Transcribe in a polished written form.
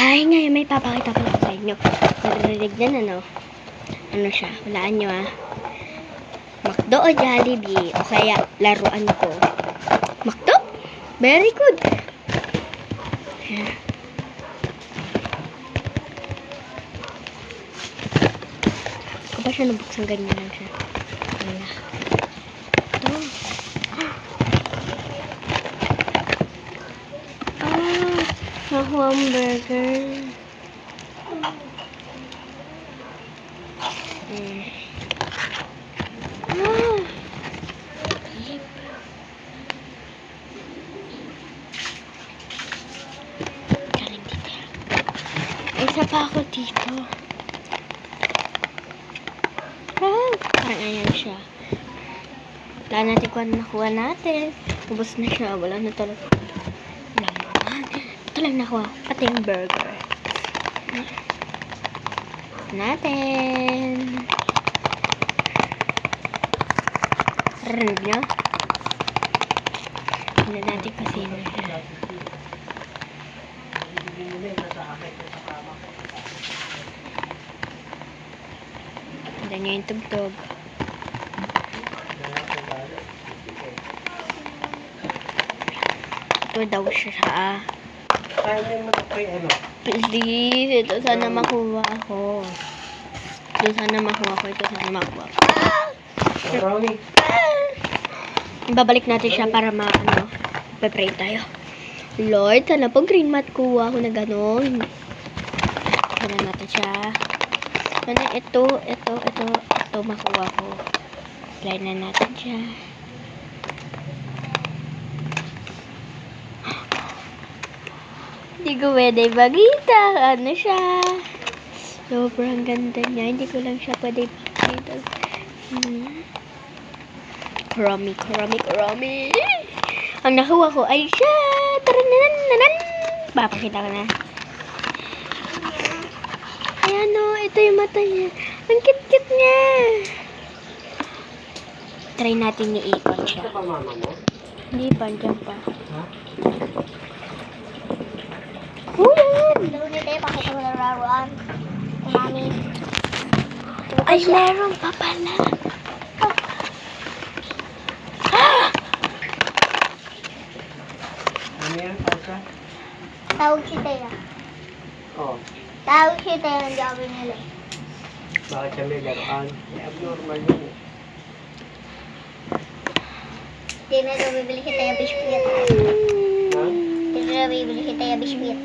Ay, ngayon may papakita ko lang sa inyo. Narinig na, ano? Ano siya? Walaan nyo, ah. McDo o Jollibee? O kaya, laruan ko. McDo? Very good. Ako ba siya nabuksan ganyan lang siya? Wala. Ito. Hamburger. Galing dito. Isa pa ako dito. Parang ayan siya. Wala natin kung ano nakuha natin. Ubus na siya. Wala na talaga. Wala naman. Ito lang nakuha. Pati yung burger. Natin. Rinig nyo? Hindi natin kasi na siya. Hindi nyo yung tugtog. Ito daw siya. Kaya mo kay ano? Please, ito sana makuha ako. Ito sana makuha ko. Ito sana makuha ko. Brownie. Babalik natin siya para pe-pray tayo. Lord, sana po green mat kuha ako na gano'n. Sana natin siya. Sana ito makuha ko. Apply na natin siya. Hindi ko pwede magita. Ano siya? Sobrang ganda niya. Hindi ko lang siya pwede magita. Krami. Ang nakuha ko ay siya. Tarananan. Papakita ko na. Ayan o. Ito yung mata niya. Ang cute niya. Try natin i-ikot siya. Ito pa mama mo? Hindi pa. Diyan pa. Ha? Doon tayo, pakita mo na laruan. Mami. Ay, meron pa pala. Ano yan? Pausa? Tawag si Taya. Oo. Tawag si Taya ng gabi nila. Bakit siya may laruan? Abnormal yun eh. Hindi na daw bibili si Taya biskuit. Ha? Hindi na daw bibili si Taya biskuit.